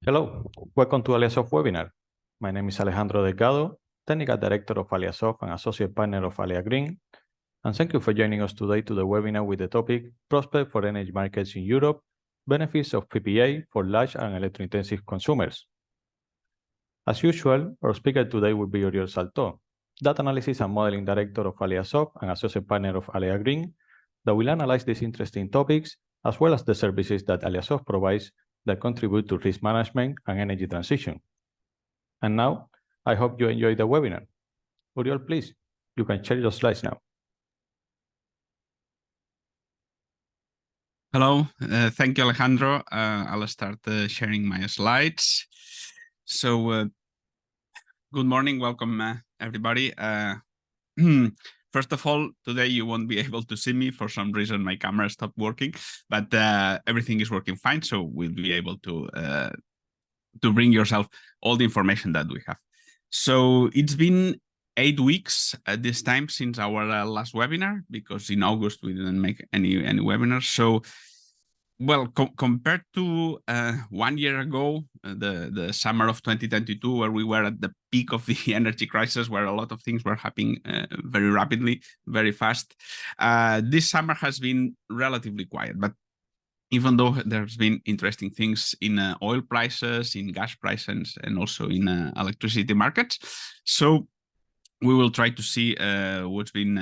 Hello, welcome to AleaSoft webinar. My name is Alejandro Delgado, Technical Director of AleaSoft and Associate Partner of Alea Green. And thank you for joining us today to the webinar with the topic Prospect for Energy Markets in Europe, Benefits of PPA for Large and Electro-Intensive Consumers. As usual, our speaker today will be Oriol Saltó, Data Analysis and Modeling Director of AleaSoft and Associate Partner of Alea Green, that will analyze these interesting topics as well as the services that AleaSoft provides that contribute to risk management and energy transition. And now, I hope you enjoy the webinar. Oriol, please, you can share your slides now. Hello, thank you, Alejandro. I'll start sharing my slides. So, good morning, welcome everybody. First of all, today you won't be able to see me. For some reason, my camera stopped working, but everything is working fine, so we'll be able to bring yourself all the information that we have. So it's been 8 weeks at this time since our last webinar, because in August we didn't make any webinars. So, well, compared to 1 year ago, the summer of 2022, where we were at the peak of the energy crisis, where a lot of things were happening very rapidly, very fast, this summer has been relatively quiet. But even though there's been interesting things in oil prices, in gas prices, and also in electricity markets, so we will try to see what's been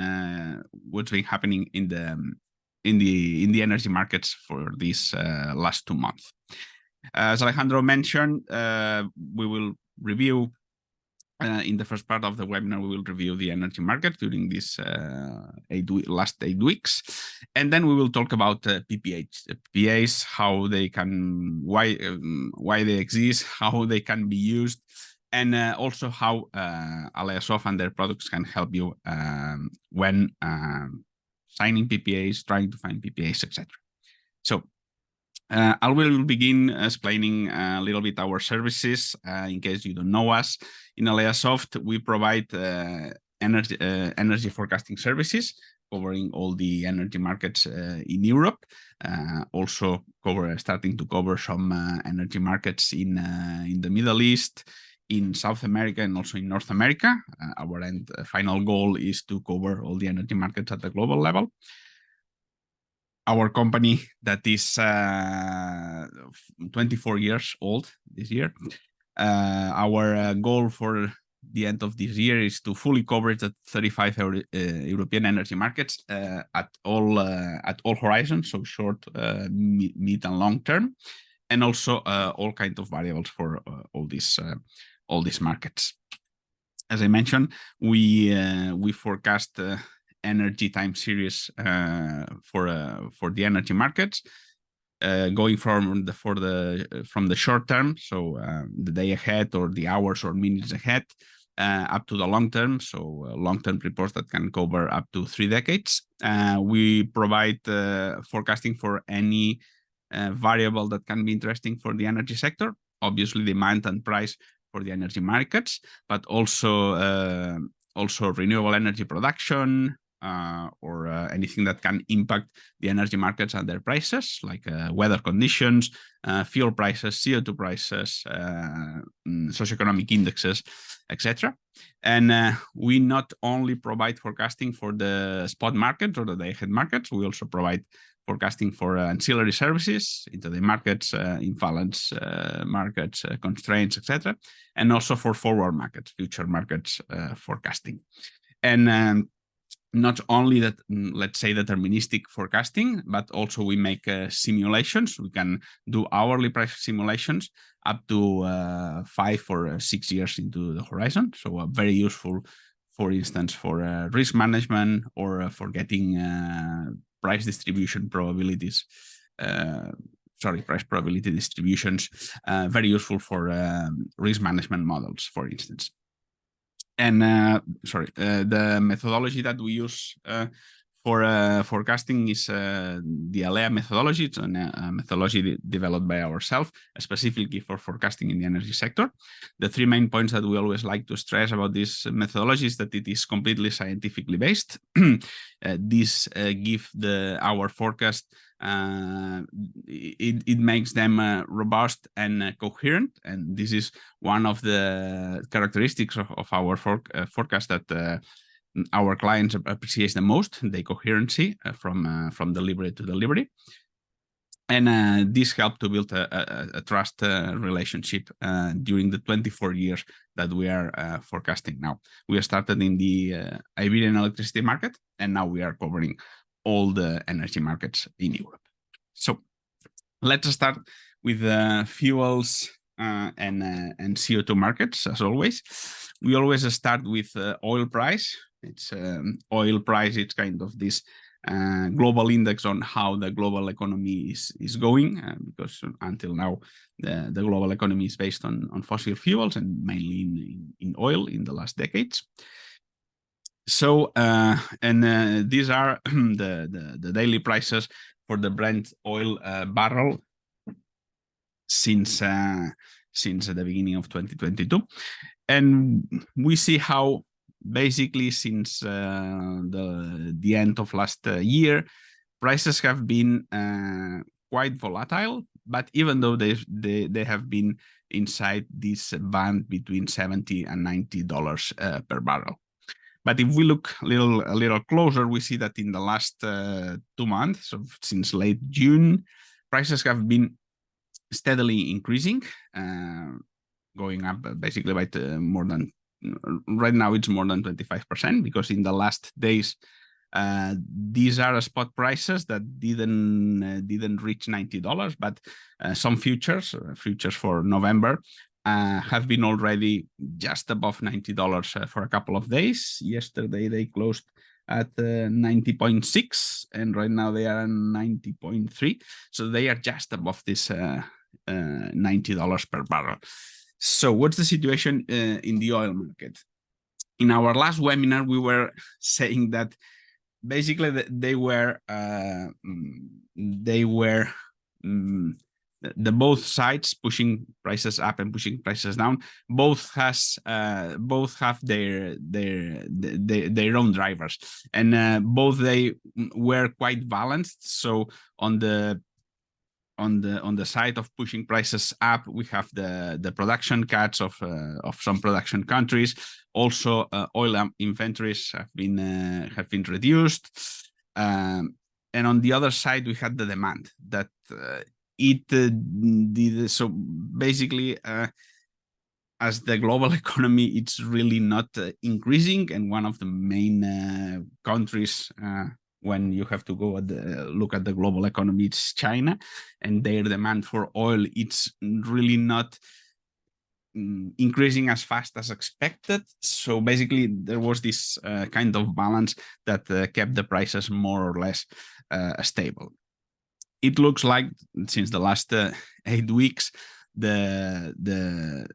happening in the energy markets for these last 2 months. As Alejandro mentioned, we will review in the first part of the webinar, we will review the energy market during this last 8 weeks, and then we will talk about PPAs, how they can, why they exist, how they can be used, and also how AleaSoft and their products can help you when signing PPAs, trying to find PPAs, etc. So I will begin explaining a little bit our services. In case you don't know us, in AleaSoft, we provide energy forecasting services covering all the energy markets in Europe. Also starting to cover some energy markets in the Middle East, in South America, and also in North America. Our final goal is to cover all the energy markets at the global level. Our company, that is 24 years old this year, our goal for the end of this year is to fully cover the 35 European energy markets at all horizons, so short, mid, and long term, and also all kinds of variables for all these markets. As I mentioned, we forecast energy time series for the energy markets, going from the short term, so the day ahead or the hours or minutes ahead, up to the long term, so long-term reports that can cover up to 3 decades. We provide forecasting for any variable that can be interesting for the energy sector, obviously demand and price for the energy markets, but also renewable energy production, or anything that can impact the energy markets and their prices, like weather conditions, fuel prices, CO2 prices, socioeconomic indexes, etc. And we not only provide forecasting for the spot market or the day-ahead markets, we also provide forecasting for ancillary services, intraday markets, imbalance markets, constraints, etc., and also for forward markets, future markets forecasting. And not only that, let's say, deterministic forecasting, but also we make simulations. We can do hourly price simulations up to 5 or 6 years into the horizon. So very useful, for instance, for risk management or for getting price distribution probabilities. Price probability distributions. Very useful for risk management models, for instance. And the methodology that we use for forecasting is the ALEA methodology. It's a methodology developed by ourselves, specifically for forecasting in the energy sector. The three main points that we always like to stress about this methodology is that it is completely scientifically based. This gives our forecast, it makes them robust and coherent, and this is one of the characteristics of our forecast that our clients appreciate the most, the coherency from delivery to delivery. And this helped to build a trust relationship during the 24 years that we are forecasting now. We started in the Iberian electricity market, and now we are covering all the energy markets in Europe. So let's start with fuels and CO2 markets, as always. We always start with oil price. It's oil price. It's kind of this global index on how the global economy is going, because until now the global economy is based on fossil fuels and mainly in oil in the last decades. So these are the daily prices for the Brent oil barrel since the beginning of 2022, and we see how basically since the end of last year, prices have been quite volatile. But even though they have been inside this band between $70 and $90 per barrel. But if we look a little closer, we see that in the last 2 months, so since late June, prices have been steadily increasing, going up basically by more than, right now it's more than 25%, because in the last days these are spot prices that didn't reach $90, but some futures for November have been already just above $90 for a couple of days. Yesterday they closed at 90.6, and right now they are 90.3, so they are just above this $90 per barrel. So what's the situation in the oil market? In our last webinar, we were saying that basically they were the both sides pushing prices up and pushing prices down. Both have their own drivers, and both they were quite balanced. So on the side of pushing prices up, we have the production cuts of some production countries. Also, oil inventories have been reduced, and on the other side, we had the demand that it did. So basically, as the global economy, it's really not increasing, and one of the main countries when you have to go look at the global economy, it's China, and their demand for oil, it's really not increasing as fast as expected. So basically there was this kind of balance that kept the prices more or less stable. It looks like since the last 8 weeks, the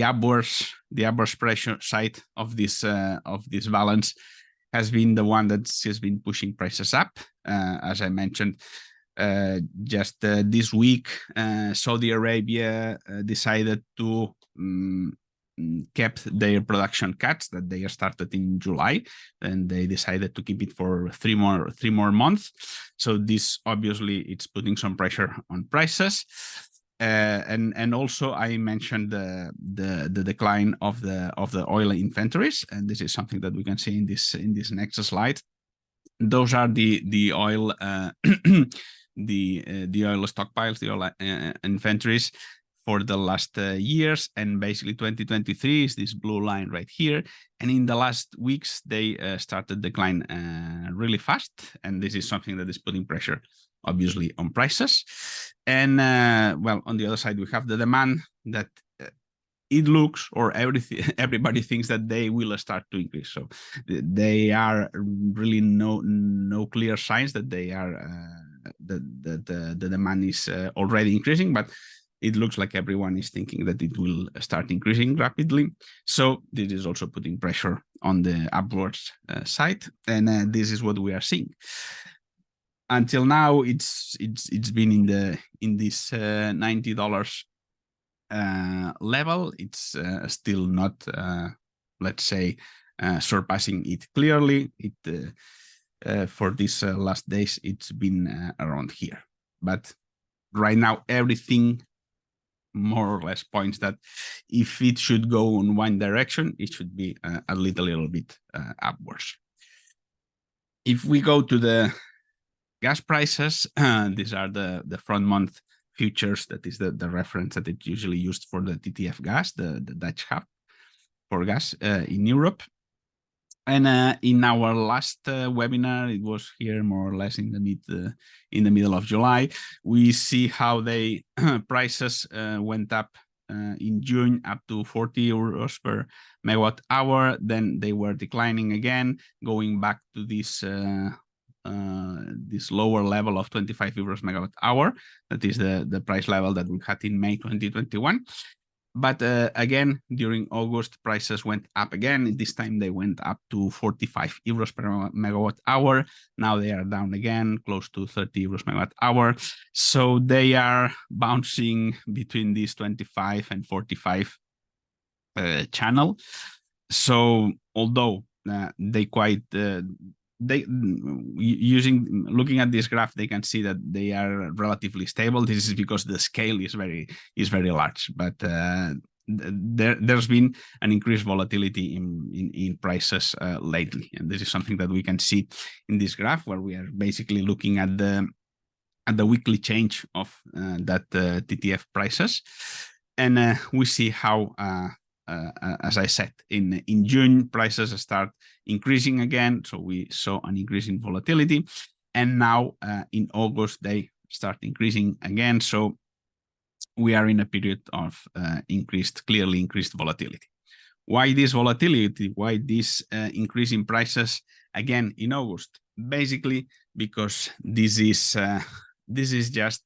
upwards pressure side of this balance has been the one that has been pushing prices up. As I mentioned, just this week, Saudi Arabia decided to kept their production cuts that they started in July, and they decided to keep it for three more months. So this obviously it's putting some pressure on prices. And also I mentioned the decline of the oil inventories, and this is something that we can see in this next slide. Those are the oil the oil stockpiles, the oil inventories for the last years, and basically 2023 is this blue line right here. And in the last weeks they started decline really fast, and this is something that is putting pressure obviously on prices. And well, on the other side we have the demand that it looks, or everybody thinks that they will start to increase. So they are really no clear signs that they are the demand is already increasing, but it looks like everyone is thinking that it will start increasing rapidly. So this is also putting pressure upwards side, and this is what we are seeing. Until now, it's been in this $90 level. It's still not, let's say, surpassing it clearly. It for these last days, it's been around here. But right now, everything more or less points that if it should go in one direction, it should be a little bit upwards. If we go to the gas prices, these are the front month futures. That is the reference that it's usually used for the TTF gas, the Dutch hub for gas in Europe. And in our last webinar, it was here more or less in the middle of July. We see how they prices went up in June up to 40 euros per megawatt hour. Then they were declining again, going back to this this lower level of 25 euros megawatt hour. That is the price level that we had in May 2021. But again, during August, prices went up again. This time they went up to 45 euros per megawatt hour. Now they are down again, close to 30 euros megawatt hour. So they are bouncing between this 25 and 45 channel. So although they quite looking at this graph, they can see that they are relatively stable. This is because the scale is very large, but there's been an increased volatility in prices lately, and this is something that we can see in this graph, where we are basically looking at the weekly change of that TTF prices, and we see how. As I said, in June, prices start increasing again. So we saw an increase in volatility. And now in August, they start increasing again. So we are in a period of clearly increased volatility. Why this volatility? Why this increase in prices again in August? Basically, because this is just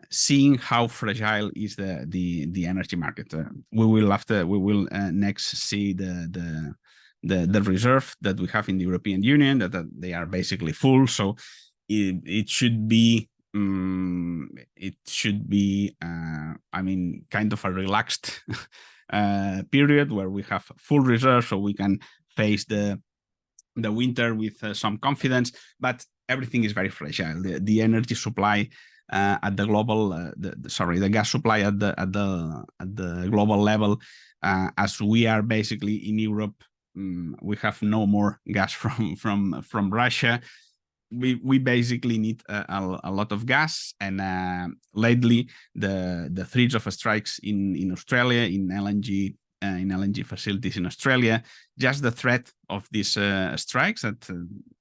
seeing how fragile is the energy market. We will next see the reserve that we have in the European Union, that they are basically full. So it should be I mean, kind of a relaxed period where we have full reserve, so we can face the winter with some confidence. But everything is very fragile. The energy supply at the global, the gas supply at the global level, as we are basically in Europe, we have no more gas from Russia. We basically need a lot of gas, and lately the threats of strikes in Australia, in LNG facilities in Australia, just the threat of these strikes, that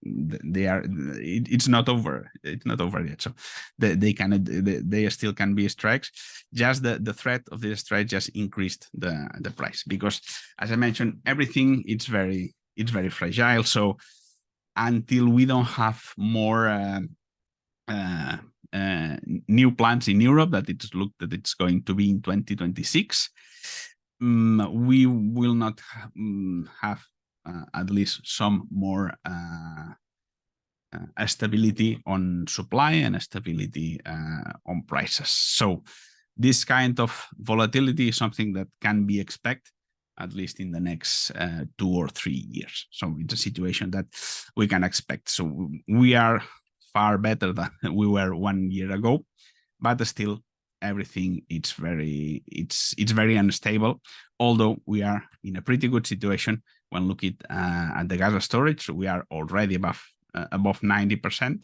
it's not over. It's not over yet. So they still can be strikes. Just the threat of this strike just increased the price, because, as I mentioned, everything it's very fragile. So until we don't have more new plants in Europe, that it's going to be in 2026. We will not have at least some more stability on supply and stability on prices. So this kind of volatility is something that can be expected at least in the next 2 or 3 years. So it's a situation that we can expect. So we are far better than we were 1 year ago, but still everything it's very unstable, although we are in a pretty good situation when looking at the gas storage. We are already above 90%.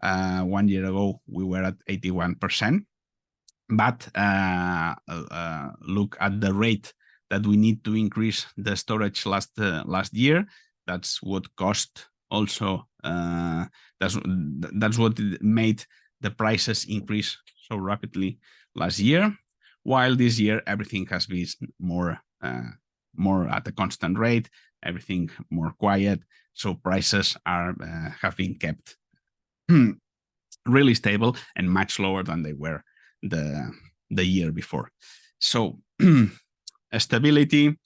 1 year ago we were at 81%, but look at the rate that we need to increase the storage last year. That's what cost also, that's what made the prices increase so rapidly last year, while this year everything has been more at a constant rate, everything more quiet. So prices have been kept really stable and much lower than they were the year before. So stability,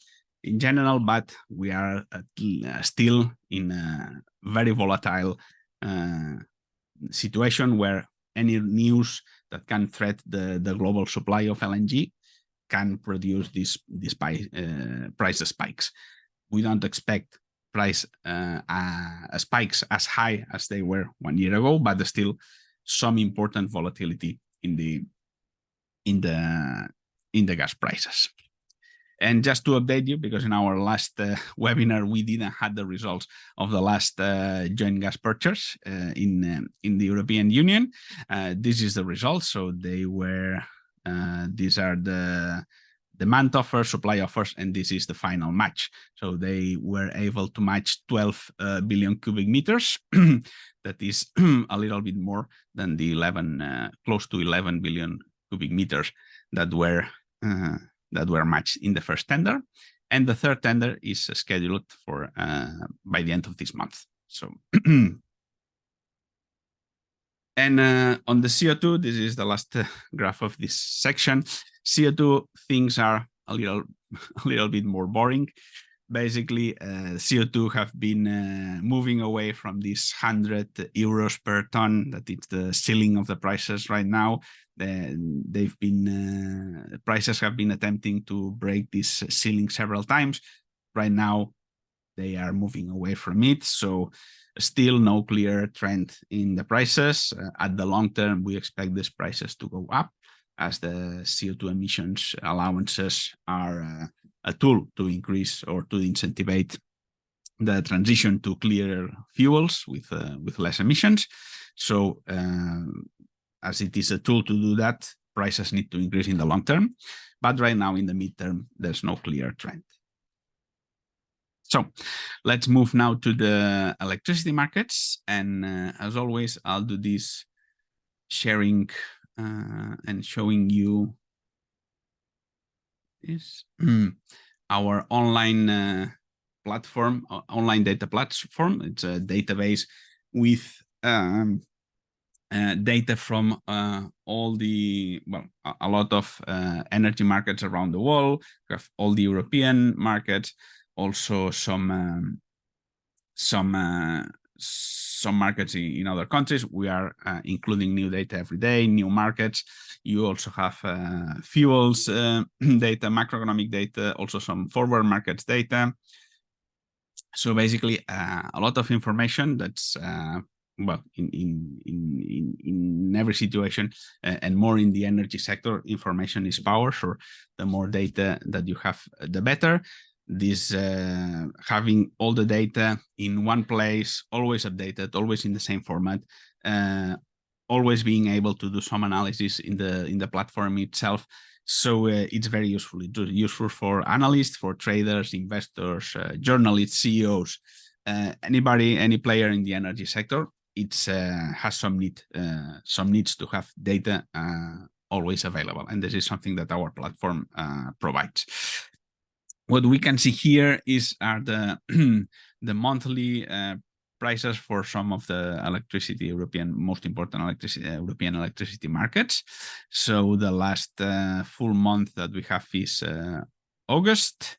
in general, but we are still in a very volatile situation where any news that can threaten the global supply of LNG can produce these price spikes. We don't expect price spikes as high as they were 1 year ago, but there's still some important volatility in the gas prices. And just to update you, because in our last webinar we didn't have the results of the last joint gas purchase in the European Union. This is the results. So they were these are the demand offers, supply offers, and this is the final match. So they were able to match 12 billion cubic meters. That is a little bit more than the close to 11 billion cubic meters that were matched in the first tender, and the third tender is scheduled for by the end of this month. So, and on the CO2, this is the last graph of this section. CO2 things are a little bit more boring. Basically, CO2 have been moving away from this 100 euros per ton, that is the ceiling of the prices right now. Prices have been attempting to break this ceiling several times. Right now, they are moving away from it. So still no clear trend in the prices. At the long term, we expect these prices to go up as the CO2 emissions allowances are a tool to increase or to incentivize the transition to clearer fuels with less emissions. So as it is a tool to do that, prices need to increase in the long term. But right now in the midterm, there's no clear trend. So let's move now to the electricity markets. And as always, I'll do this sharing and showing you this our online platform, online data platform. It's a database with data from all the, well, a lot of energy markets around the world. We have all the European markets, also some markets in other countries. We are including new data every day, new markets. You also have fuels data, macroeconomic data, also some forward markets data. So basically, a lot of information that's well, in every situation, and more in the energy sector, information is power. So the more data that you have, the better. This having all the data in one place, always updated, always in the same format, always being able to do some analysis in the platform itself. So it's very useful. It's useful for analysts, for traders, investors, journalists, CEOs, anybody, any player in the energy sector. It's has some needs to have data always available, and this is something that our platform provides. What we can see here are the monthly prices for some of the most important European electricity markets. So the last full month that we have is August.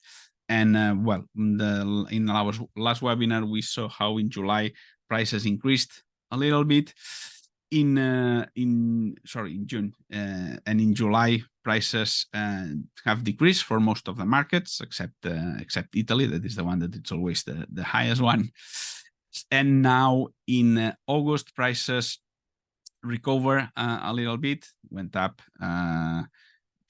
And well, in our last webinar, we saw how in July prices increased a little bit. In June and in July, prices have decreased for most of the markets, except Italy. That is the one that it's always the highest one. And now in August, prices recover a little bit, went up.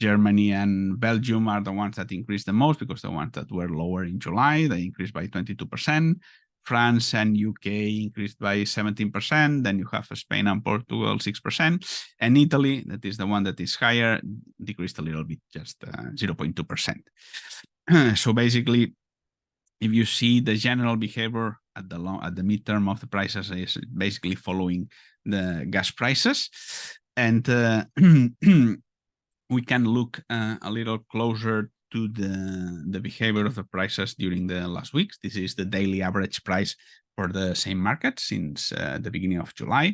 Germany and Belgium are the ones that increased the most, because the ones that were lower in July, they increased by 22%. France and UK increased by 17%. Then you have Spain and Portugal 6%. And Italy, that is the one that is higher, decreased a little bit, just 0.2%. So basically, if you see the general behavior at the midterm of the prices, is basically following the gas prices. And we can look a little closer to the behavior of the prices during the last weeks. This is the daily average price for the same market since the beginning of July.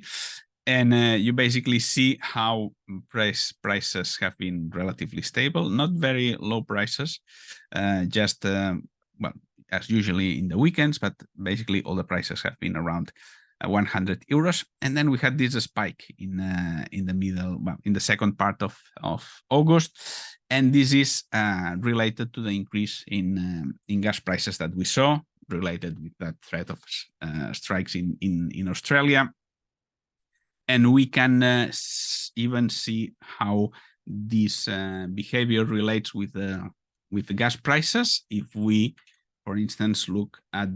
And you basically see how prices have been relatively stable, not very low prices, just well, as usually in the weekends, but basically all the prices have been around 100 euros. And then we had this spike in the middle, well, in the second part of August, and this is related to the increase in gas prices that we saw, related with that threat of strikes in Australia. And we can even see how this behavior relates with the gas prices. If we, for instance, look at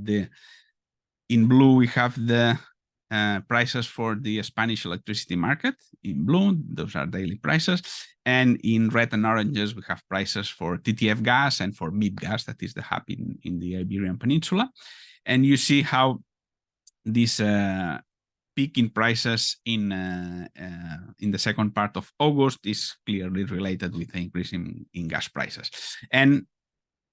in blue, we have the prices for the Spanish electricity market. In blue, those are daily prices. And in red and oranges, we have prices for TTF gas and for MIP gas, that is the hub in the Iberian Peninsula. And you see how this peak in prices in the second part of August is clearly related with the increase in gas prices. And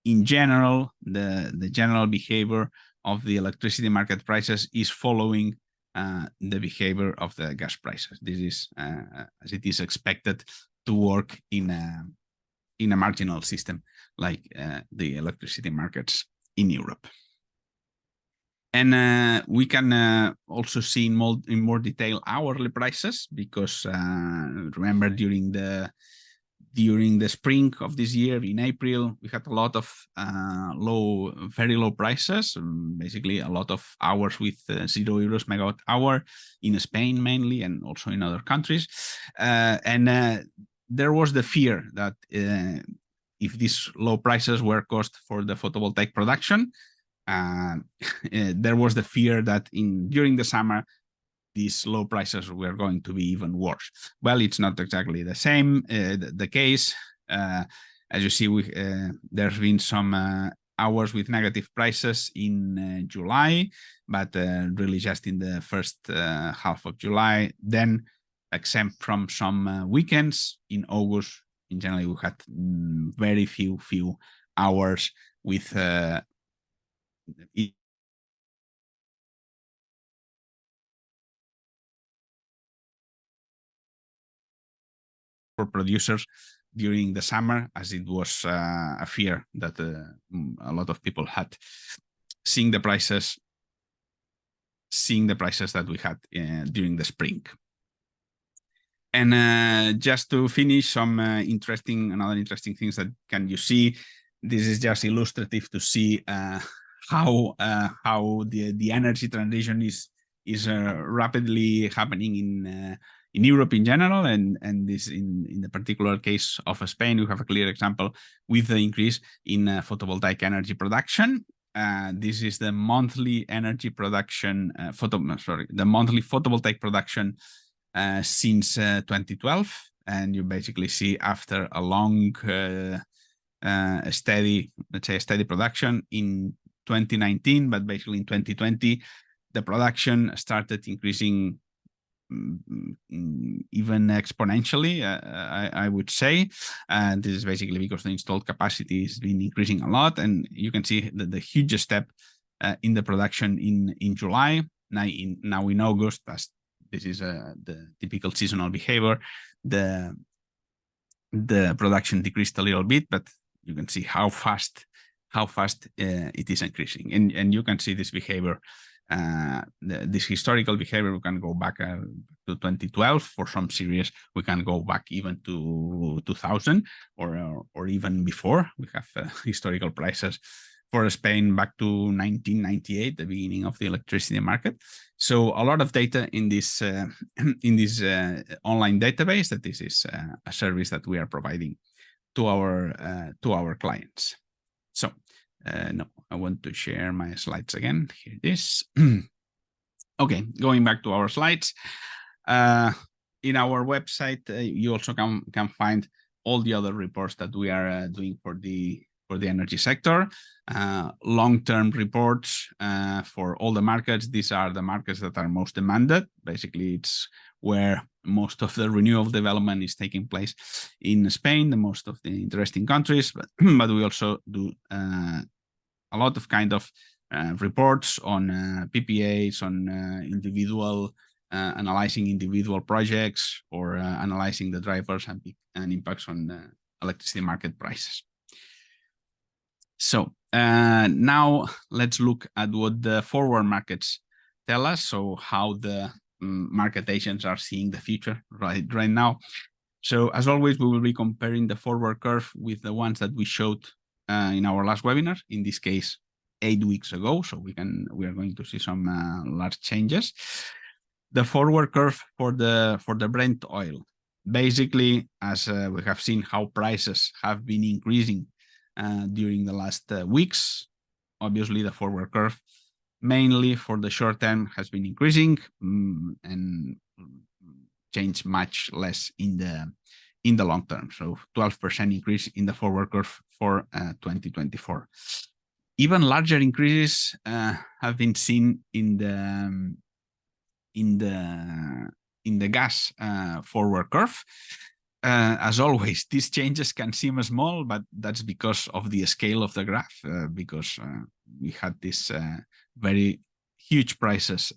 in general, the general behavior of the electricity market prices is following the behavior of the gas prices. This is as it is expected to work in a marginal system like the electricity markets in Europe. And we can also see in more detail hourly prices, because remember during the spring of this year in April, we had a lot of very low prices, basically a lot of hours with 0 euros megawatt hour in Spain mainly, and also in other countries. And there was the fear that if these low prices were cost for the photovoltaic production, there was the fear that during the summer, these low prices were going to be even worse. Well, it's not exactly the same the case. As you see, there's been some hours with negative prices in July, but really just in the first half of July. Then, exempt from some weekends in August, in general, we had very few hours with for producers during the summer, as it was a fear that a lot of people had, seeing the prices that we had during the spring. And just to finish, some another interesting things that you see. This is just illustrative to see how the energy transition is rapidly happening in Europe in general, and this in the particular case of Spain, we have a clear example with the increase in photovoltaic energy production. This is the monthly energy production, the monthly photovoltaic production since 2012, and you basically see after a long steady production in 2019, but basically in 2020, the production started increasing even exponentially, I would say. And this is basically because the installed capacity has been increasing a lot, and you can see the huge step in the production in July. Now in August, as this is the typical seasonal behavior, the production decreased a little bit, but you can see how fast it is increasing, and you can see this behavior. This historical behavior, we can go back to 2012 for some series. We can go back even to 2000 or even before. We have historical prices for Spain back to 1998, the beginning of the electricity market. So a lot of data in this online database. That this is a service that we are providing to our clients. So. No, I want to share my slides again. Here it is. Okay, going back to our slides. In our website, you also can find all the other reports that we are doing for the energy sector. Long-term reports for all the markets. These are the markets that are most demanded. Basically, it's where most of the renewable development is taking place in Spain, the most of the interesting countries, but we also do a lot of kind of reports on PPAs, on individual analyzing individual projects or analyzing the drivers and impacts on the electricity market prices. So now let's look at what the forward markets tell us. So how the market agents are seeing the future right now. So as always, we will be comparing the forward curve with the ones that we showed in our last webinar, in this case, 8 weeks ago. So we are going to see some large changes. The forward curve for the Brent oil, basically, as we have seen how prices have been increasing during the last weeks. Obviously, the forward curve, mainly for the short term, has been increasing and changed much less in the long term. So 12% increase in the forward curve for 2024. Even larger increases have been seen in the gas forward curve. As always, these changes can seem small, but that's because of the scale of the graph, because we had this very huge prices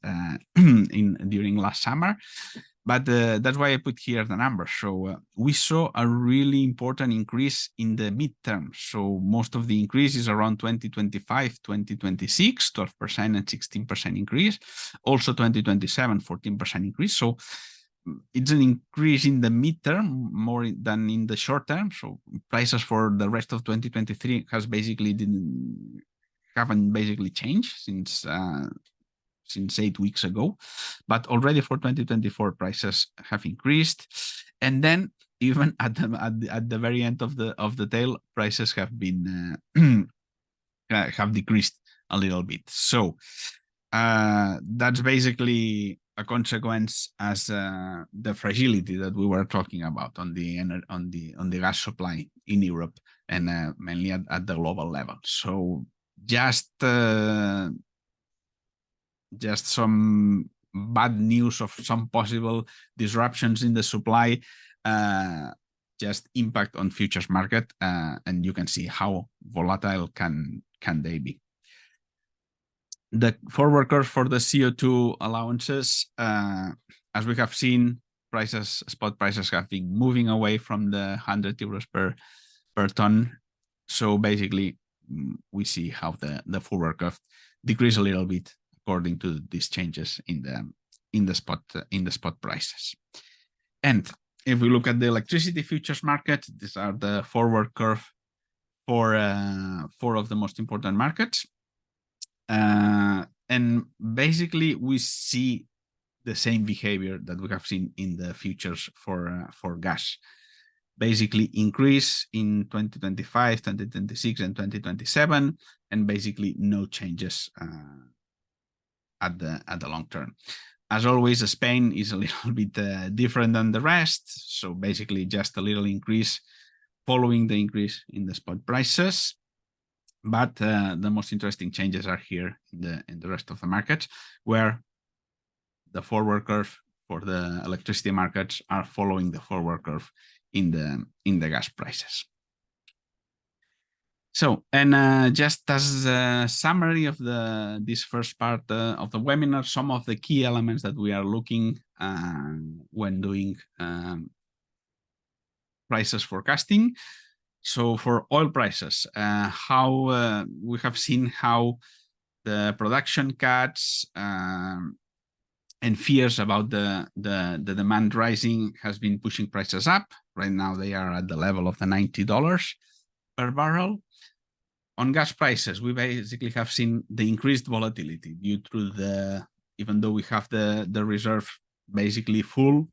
during last summer. But that's why I put here the numbers. So we saw a really important increase in the midterm. So most of the increase is around 2025, 2026, 12% and 16% increase. Also 2027, 14% increase. So it's an increase in the midterm more than in the short term. So prices for the rest of 2023 haven't basically changed since 8 weeks ago, but already for 2024 prices have increased, and then even at the very end of the tail, prices have been have decreased a little bit. So that's basically a consequence as the fragility that we were talking about on the gas supply in Europe and mainly at the global level. So just some bad news of some possible disruptions in the supply just impact on futures market, and you can see how volatile can they be. The forward curve for the CO2 allowances, as we have seen, spot prices have been moving away from the 100 euros per ton. So basically, we see how the forward curve decrease a little bit according to these changes in the spot prices. And if we look at the electricity futures market, these are the forward curve for 4 of the most important markets. And basically, we see the same behavior that we have seen in the futures for gas. Basically, increase in 2025, 2026, and 2027, and basically no changes at the long term. As always, Spain is a little bit different than the rest. So basically, just a little increase following the increase in the spot prices. But the most interesting changes are here in the rest of the markets, where the forward curve for the electricity markets are following the forward curve in the gas prices. So, and just as a summary of this first part of the webinar, some of the key elements that we are looking when doing prices forecasting. So for oil prices, how we have seen how the production cuts and fears about the demand rising has been pushing prices up. Right now they are at the level of the $90 per barrel. On gas prices, we basically have seen the increased volatility due to even though we have the reserve basically full,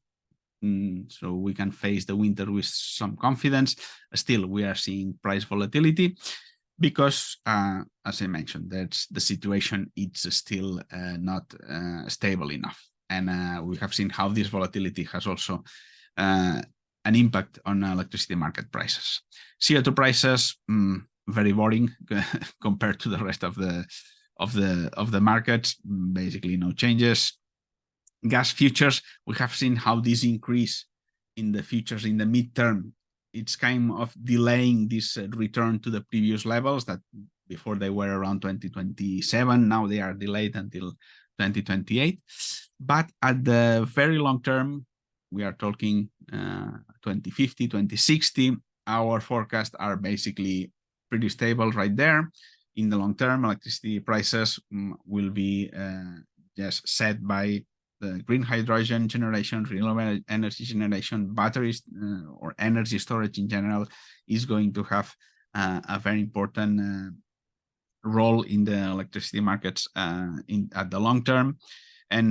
so we can face the winter with some confidence. Still, we are seeing price volatility because, as I mentioned, that's the situation. It's still not stable enough, and we have seen how this volatility has also an impact on electricity market prices. CO2 prices, very boring compared to the rest of the markets. Basically, no changes. Gas futures, we have seen how this increase in the futures in the midterm, it's kind of delaying this return to the previous levels that before they were around 2027. Now they are delayed until 2028. But at the very long term, we are talking 2050, 2060, our forecasts are basically pretty stable right there. In the long term, electricity prices will be just set by the green hydrogen generation, renewable energy generation, batteries or energy storage in general is going to have a very important role in the electricity markets at the long term. And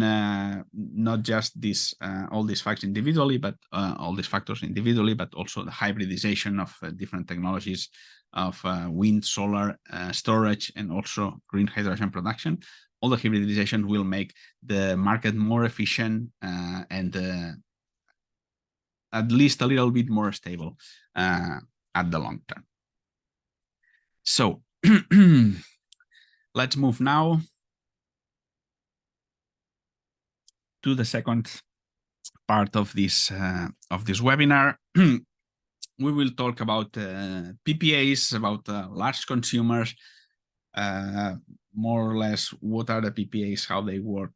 not just this, all these factors individually, but also the hybridization of different technologies of wind, solar, storage, and also green hydrogen production. All the hybridization will make the market more efficient and at least a little bit more stable at the long term. So let's move now to the second part of this webinar. We will talk about PPAs, about large consumers, more or less what are the PPAs, how they work,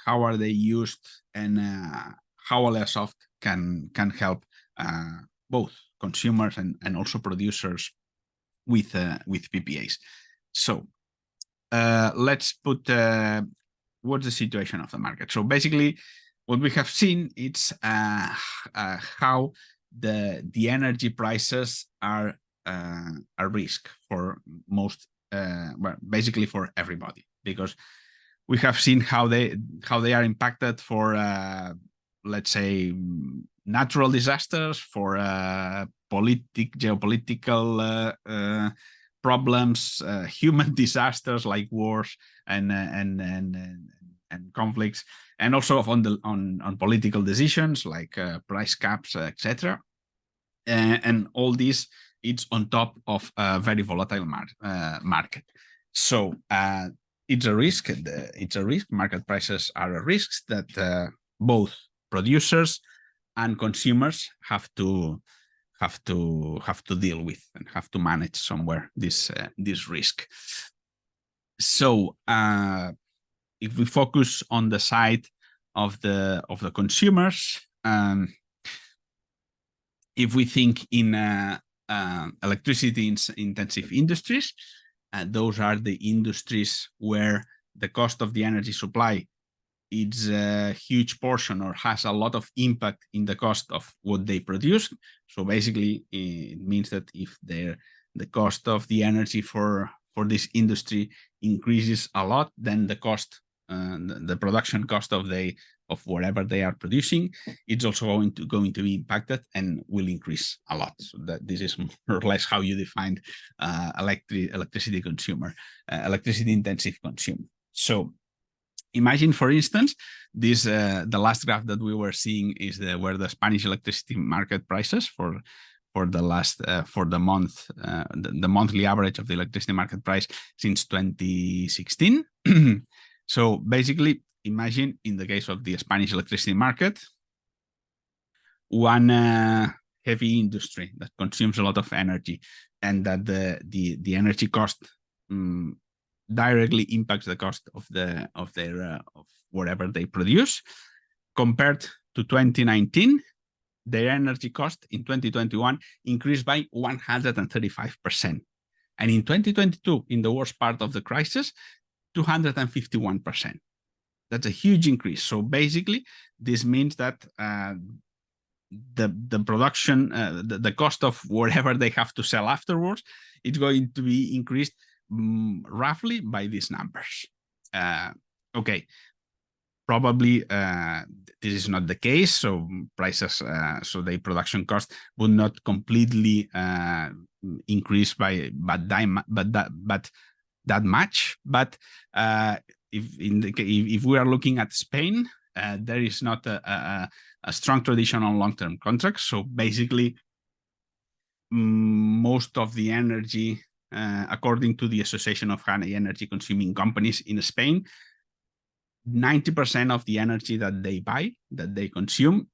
how are they used, and how AleaSoft can help both consumers and also producers with PPAs. So let's put what's the situation of the market. So basically, what we have seen is how the energy prices are a risk for most, well, basically for everybody, because we have seen how they are impacted for let's say natural disasters, for geopolitical problems, human disasters like wars and conflicts, and also on political decisions like price caps, etc. And all this, it's on top of a very volatile market. So it's a risk. It's a risk. Market prices are a risk that both producers and consumers have to deal with and have to manage somewhere this risk. So if we focus on the side of the consumers, if we think in electricity intensive industries, those are the industries where the cost of the energy supply is a huge portion or has a lot of impact in the cost of what they produce. So basically, it means that if the cost of the energy for this industry increases a lot, then the cost, the production cost of whatever they are producing, it's also going to be impacted and will increase a lot. So that this is more or less how you define electricity consumer, electricity intensive consumer. So imagine, for instance, this the last graph that we were seeing is where the Spanish electricity market prices for the month, the monthly average of the electricity market price since 2016. So basically, imagine in the case of the Spanish electricity market, one heavy industry that consumes a lot of energy, and that the energy cost directly impacts the cost of whatever they produce. Compared to 2019, their energy cost in 2021 increased by 135%, and in 2022, in the worst part of the crisis, 251%. That's a huge increase. So basically, this means that the production, the cost of whatever they have to sell afterwards, it's going to be increased roughly by these numbers. Okay, probably this is not the case. So prices, so the production cost would not completely increase by that much. But if we are looking at Spain, there is not a strong tradition on long-term contracts. So basically, most of the energy, according to the Association of High Energy Consuming Companies in Spain, 90% of the energy that they buy, that they consume,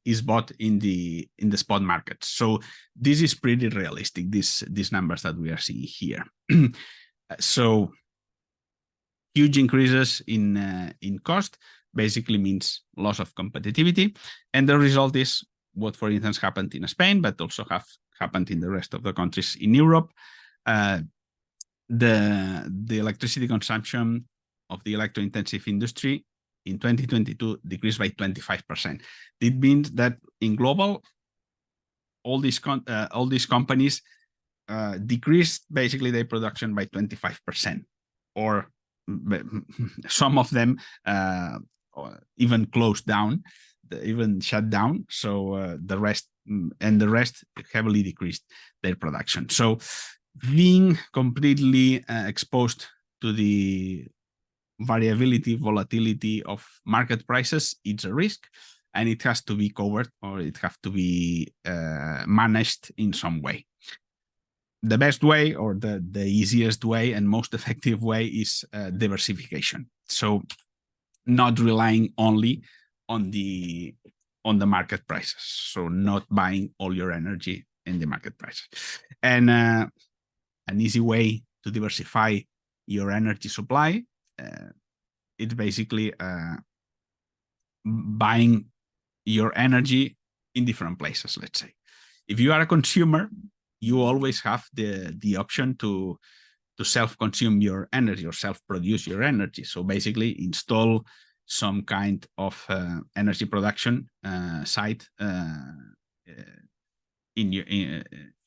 is bought in the spot market. So this is pretty realistic, these numbers that we are seeing here. So huge increases in cost. basically means loss of competitivity. And the result is what, for instance, happened in Spain, but also have happened in the rest of the countries in Europe. The electricity consumption of the electro-intensive industry in 2022 decreased by 25%. It means that in global, all these companies decreased basically their production by 25%, or some of them even closed down, even shut down. So the rest heavily decreased their production. So being completely exposed to the volatility of market prices, it's a risk, and it has to be covered, or it has to be managed in some way. The best way, or the easiest way and most effective way, is diversification. So not relying only on the market prices. So not buying all your energy in the market prices. And an easy way to diversify your energy supply, it's basically buying your energy in different places. Let's say, if you are a consumer, you always have the option to self-consume your energy or self-produce your energy. So basically install some kind of energy production site in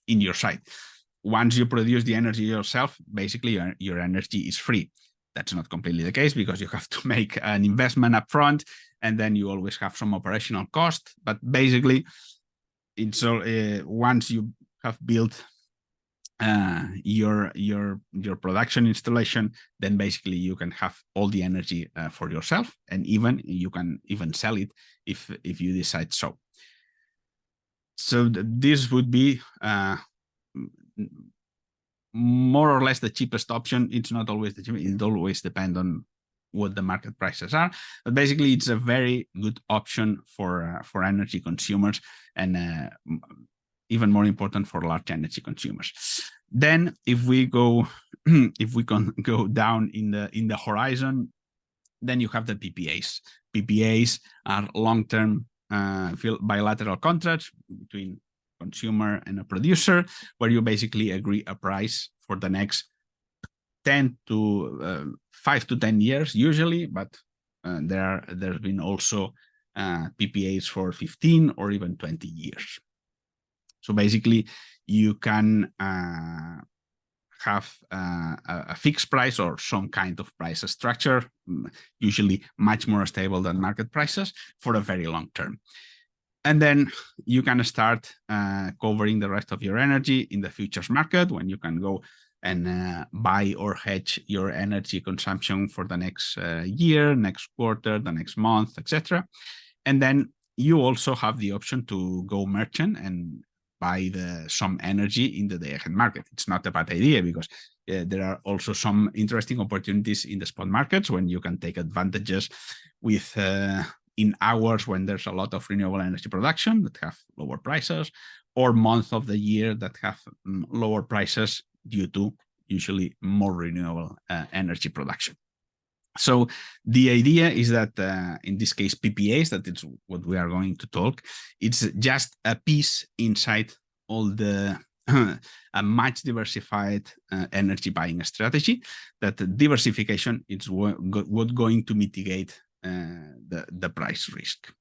your site. Once you produce the energy yourself, basically your energy is free. That's not completely the case, because you have to make an investment up front, and then you always have some operational cost. But basically, it's once you have built your production installation, then basically you can have all the energy for yourself, and you can even sell it if you decide so. So this would be more or less the cheapest option. It's not always the cheapest. It always depends on what the market prices are, but basically it's a very good option for energy consumers, and even more important for large energy consumers. Then if we go go down in the horizon, then you have the PPAs. PPAs are long-term bilateral contracts between consumer and a producer, where you basically agree a price for the next 5 to 10 years usually, but there's been also PPAs for 15 or even 20 years. So basically, you can have a fixed price or some kind of price structure, usually much more stable than market prices, for a very long term. And then you can start covering the rest of your energy in the futures market, when you can go and buy or hedge your energy consumption for the next year, next quarter, the next month, etc. And then you also have the option to go merchant and buy some energy in the day-ahead market. It's not a bad idea, because there are also some interesting opportunities in the spot markets when you can take advantages with in hours when there's a lot of renewable energy production that have lower prices, or months of the year that have lower prices due to usually more renewable energy production. So the idea is that in this case, PPAs, that is what we are going to talk, it's just a piece inside all the a much diversified energy buying strategy. That diversification is what going to mitigate the price risk.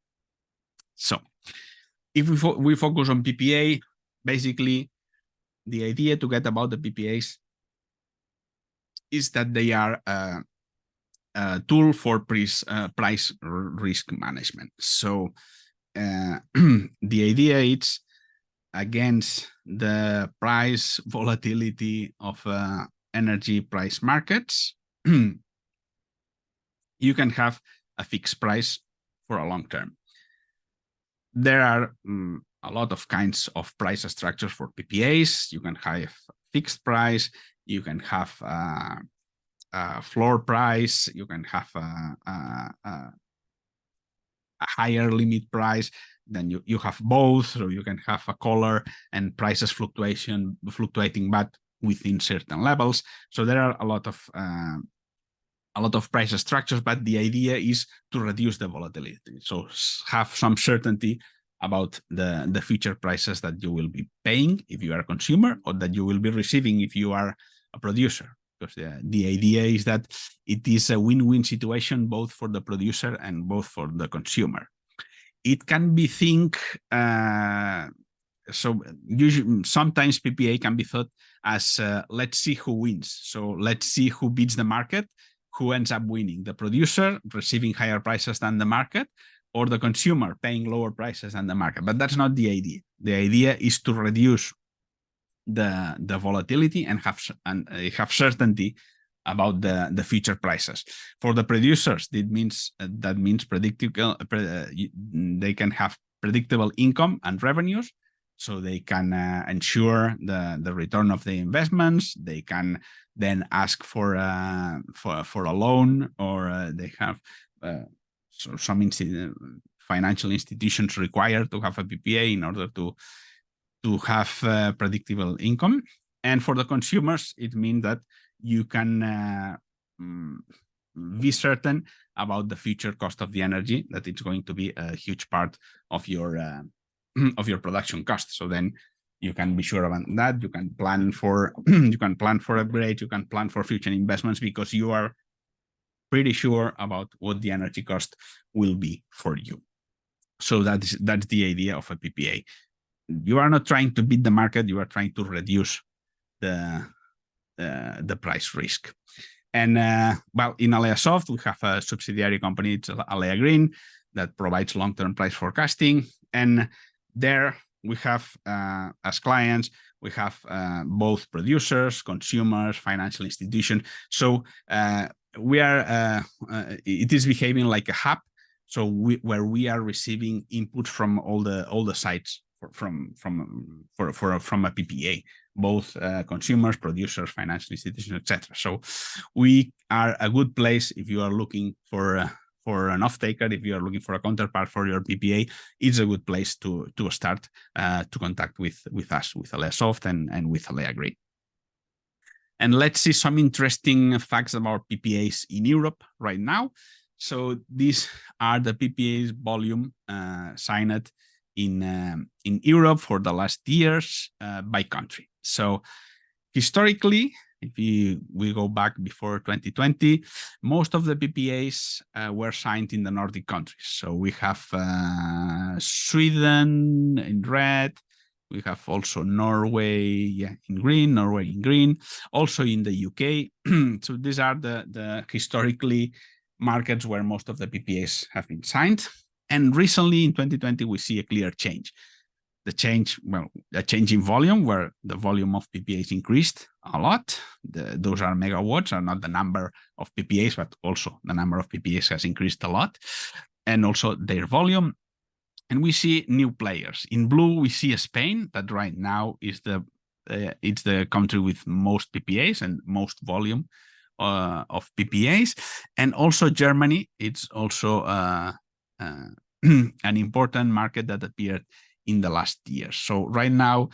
So if we focus on PPA, basically the idea to get about the PPAs is that they are a tool for price risk management. So the idea is, against the price volatility of energy price markets, you can have a fixed price for a long term. There are a lot of kinds of price structures for PPAs. You can have fixed price, you can have a floor price, you can have a higher limit price, then you have both, so you can have a collar and prices fluctuating, but within certain levels. So there are a lot of a lot of price structures, but the idea is to reduce the volatility. So have some certainty about the future prices that you will be paying if you are a consumer, or that you will be receiving if you are a producer. Because the idea is that it is a win-win situation both for the producer and both for the consumer. It can be so usually, sometimes PPA can be thought as let's see who wins. So let's see who beats the market, who ends up winning, the producer receiving higher prices than the market, or the consumer paying lower prices than the market. But that's not the idea. The idea is to reduce the volatility and have certainty about the future prices. For the producers, that means predictable. They can have predictable income and revenues, so they can ensure the return of the investments. They can then ask for a loan, or they have some financial institutions required to have a PPA in order to have predictable income. And for the consumers, it means that you can be certain about the future cost of the energy, that it's going to be a huge part of your production cost. So then you can be sure about that. You can plan for upgrade. You can plan for future investments, because you are pretty sure about what the energy cost will be for you. So that's the idea of a PPA. You are not trying to beat the market. You are trying to reduce the price risk. And well, in AleaSoft, we have a subsidiary company, it's Alea Green, that provides long-term price forecasting. And there we have, as clients, we have both producers, consumers, financial institutions. So we are, it is behaving like a hub. So where we are receiving input from all the sites from a PPA, both consumers, producers, financial institutions, etc. So we are a good place if you are looking for an off-taker, if you are looking for a counterpart for your PPA. It's a good place to start to contact with us, with AleaSoft and with Alea Green. And let's see some interesting facts about PPAs in Europe right now. So these are the PPAs volume signed in Europe for the last years by country. So historically, if we go back before 2020, most of the PPAs were signed in the Nordic countries. So we have Sweden in red. We have also Norway in green, also in the UK. So these are the historically markets where most of the PPAs have been signed. And recently in 2020, we see a clear change. A change in volume, where the volume of PPAs increased a lot. Those are megawatts, are not the number of PPAs, but also the number of PPAs has increased a lot, and also their volume. And we see new players. In blue, we see Spain, that right now is it's the country with most PPAs and most volume of PPAs, and also Germany. It's also an important market that appeared in the last years. So right now,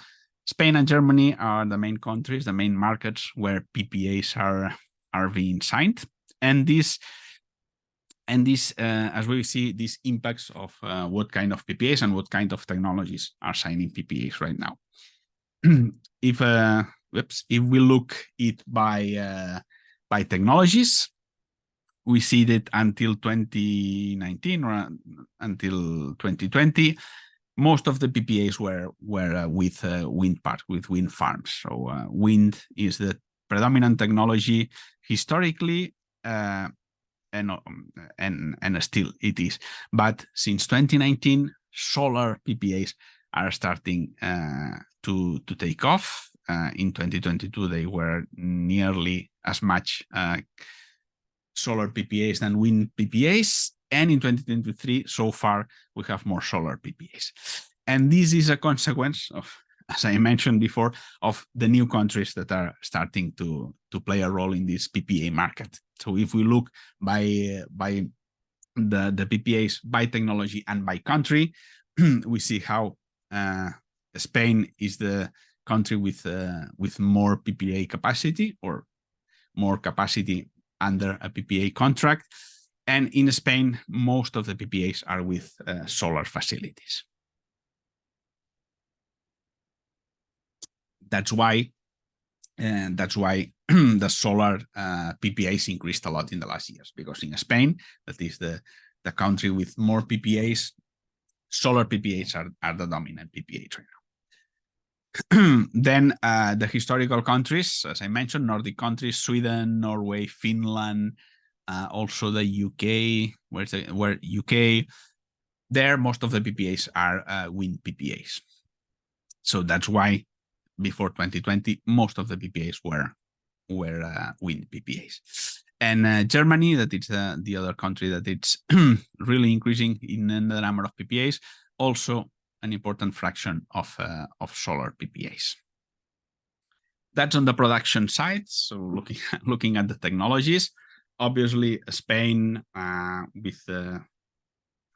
Spain and Germany are the main countries, the main markets where PPAs are being signed. And this, as we see, these impacts of what kind of PPAs and what kind of technologies are signing PPAs right now. If we look it by technologies, we see that until 2019 or until 2020, most of the PPAs were with wind parks, with wind farms. So wind is the predominant technology historically, and still it is. But since 2019, solar PPAs are starting to take off. In 2022, they were nearly as much solar PPAs than wind PPAs. And in 2023, so far, we have more solar PPAs. And this is a consequence of, as I mentioned before, of the new countries that are starting to play a role in this PPA market. So if we look by the PPAs by technology and by country, we see how Spain is the country with more PPA capacity, or more capacity under a PPA contract. And in Spain, most of the PPAs are with solar facilities. That's why the solar PPAs increased a lot in the last years, because in Spain, that is the country with more PPAs, solar PPAs are the dominant PPA right now. Then the historical countries, as I mentioned, Nordic countries, Sweden, Norway, Finland, also the UK, where UK, there most of the PPAs are wind PPAs. So that's why before 2020, most of the PPAs were wind PPAs. And Germany, that is the other country that it's really increasing in the number of PPAs, also an important fraction of solar PPAs. That's on the production side. So looking at the technologies, obviously Spain with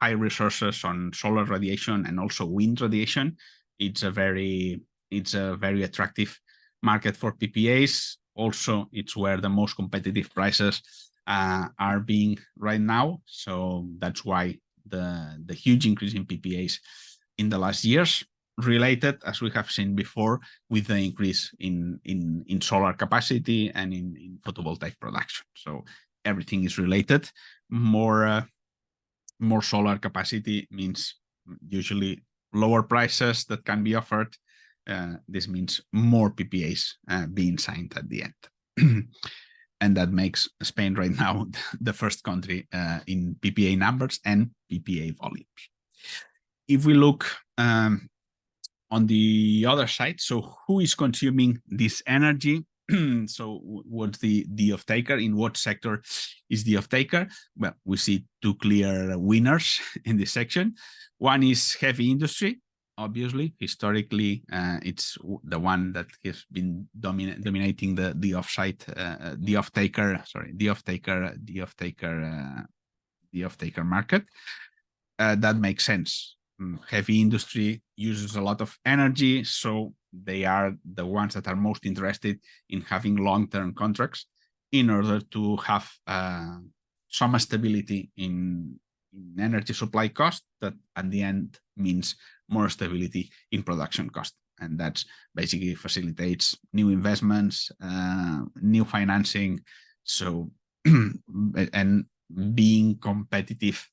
high resources on solar radiation and also wind radiation, it's a very attractive market for PPAs. Also, it's where the most competitive prices are being right now. So that's why the huge increase in PPAs in the last years, related, as we have seen before, with the increase in solar capacity and in photovoltaic production. So everything is related. More solar capacity means usually lower prices that can be offered. This means more PPAs being signed at the end. And that makes Spain right now the first country in PPA numbers and PPA volumes. If we look on the other side, so who is consuming this energy? So what's the off-taker? In what sector is the off-taker? Well, we see two clear winners in this section. One is heavy industry. Obviously, historically, it's the one that has been dominating the off-taker market. That makes sense. Heavy industry uses a lot of energy, so they are the ones that are most interested in having long-term contracts in order to have some stability in energy supply cost, that at the end means more stability in production cost. And that's basically facilitates new investments, new financing, so and being competitive,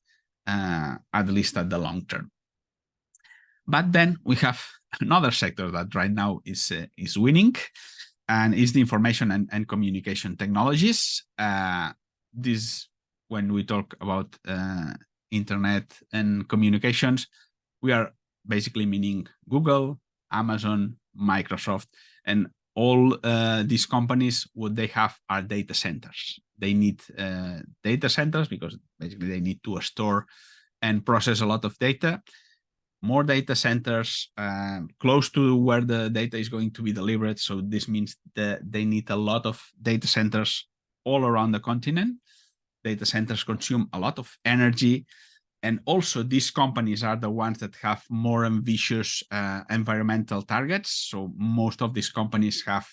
at least at the long term. But then we have another sector that right now is winning, and is the information and communication technologies. This, when we talk about internet and communications, we are basically meaning Google, Amazon, Microsoft, and all these companies, what they have are data centers. They need data centers because basically they need to store and process a lot of data. More data centers close to where the data is going to be delivered. So this means that they need a lot of data centers all around the continent. Data centers consume a lot of energy. And also these companies are the ones that have more ambitious environmental targets. So most of these companies have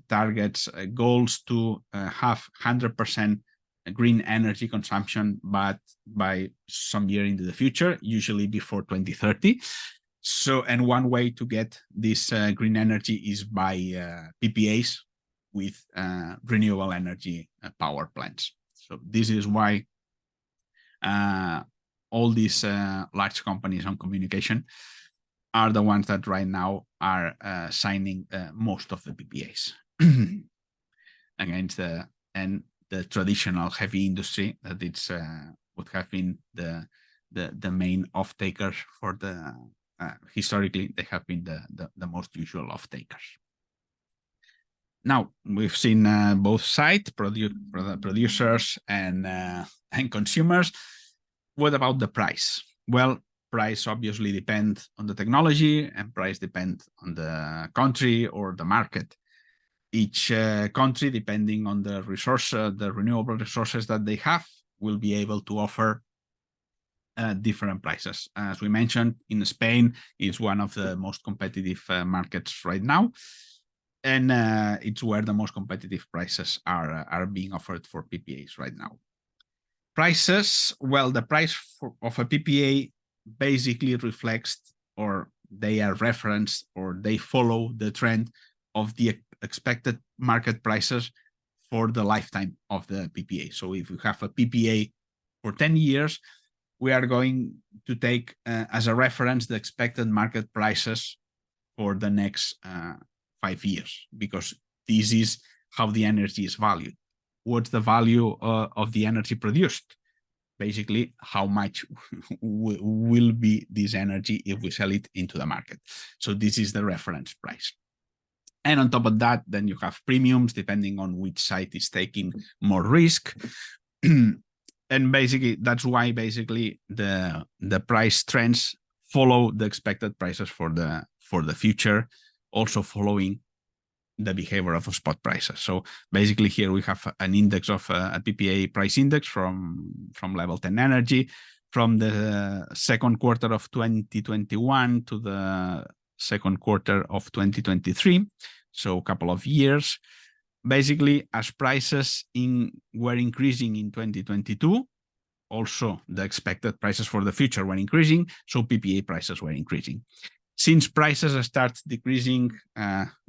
targets, goals to have 100% green energy consumption, but by some year into the future, usually before 2030. So, and one way to get this green energy is by PPAs with renewable energy power plants. So this is why all these large companies on communication are the ones that right now are signing most of the PPAs against the traditional heavy industry that it's would have been the main off-takers for the historically they have been the most usual off-takers. Now we've seen both sides, producers and consumers. What about the price? Well, price obviously depends on the technology, and price depends on the country or the market. Each country, depending on the resource, the renewable resources that they have, will be able to offer different prices. As we mentioned, in Spain, it's one of the most competitive markets right now. And it's where the most competitive prices are being offered for PPAs right now. Prices, well, the price of a PPA basically reflects, or they are referenced, or they follow the trend of the expected market prices for the lifetime of the PPA. So if we have a PPA for 10 years, we are going to take as a reference the expected market prices for the next 5 years, because this is how the energy is valued. What's the value of the energy produced? Basically, how much will be this energy if we sell it into the market. So this is the reference price. And on top of that, then you have premiums depending on which site is taking more risk. And basically, that's why basically the price trends follow the expected prices for the future, also following the behavior of spot prices. So basically here we have an index of a PPA price index from level 10 energy from the second quarter of 2021 to the second quarter of 2023. So a couple of years. Basically, as prices were increasing in 2022, also the expected prices for the future were increasing, so PPA prices were increasing. Since prices start decreasing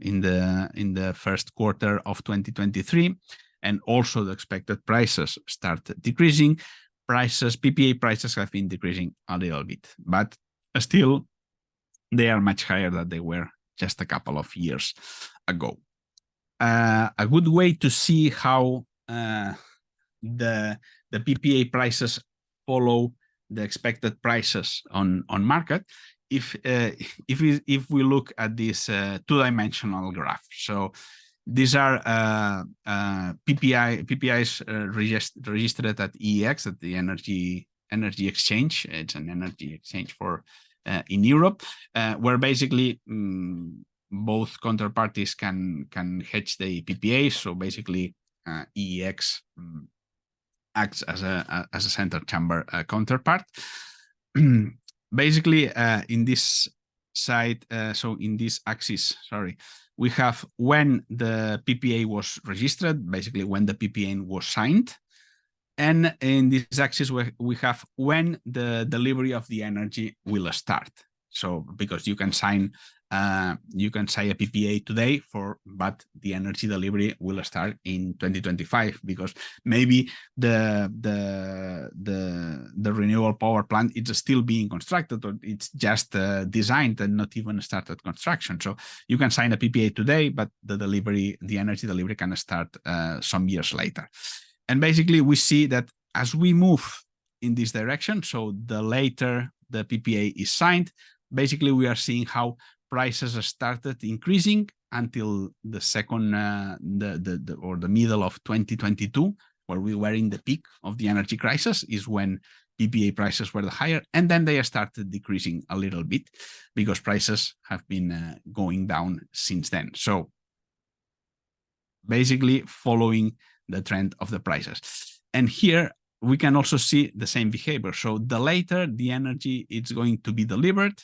in the first quarter of 2023, and also the expected prices start decreasing, PPA prices have been decreasing a little bit, but still they are much higher than they were just a couple of years ago. A good way to see how the PPA prices follow the expected prices on market, if we look at this two-dimensional graph. So these are PPIs registered at EEX, at the energy exchange. It's an energy exchange for in Europe, where basically both counterparties can hedge the PPA. So basically EEX acts as a center chamber counterpart. Basically, in this side, so in this axis, sorry, we have when the PPA was registered, basically when the PPA was signed. And in this axis, we have when the delivery of the energy will start. So because you can sign a PPA today but the energy delivery will start in 2025, because maybe the renewable power plant is still being constructed, or it's just designed and not even started construction. So you can sign a PPA today, but the energy delivery can start some years later. And basically we see that as we move in this direction, so the later the PPA is signed, basically we are seeing how prices started increasing until the second or the middle of 2022, where we were in the peak of the energy crisis, is when PPA prices were the higher, and then they started decreasing a little bit because prices have been going down since then. So basically following the trend of the prices. And here we can also see the same behavior. So the later the energy is going to be delivered,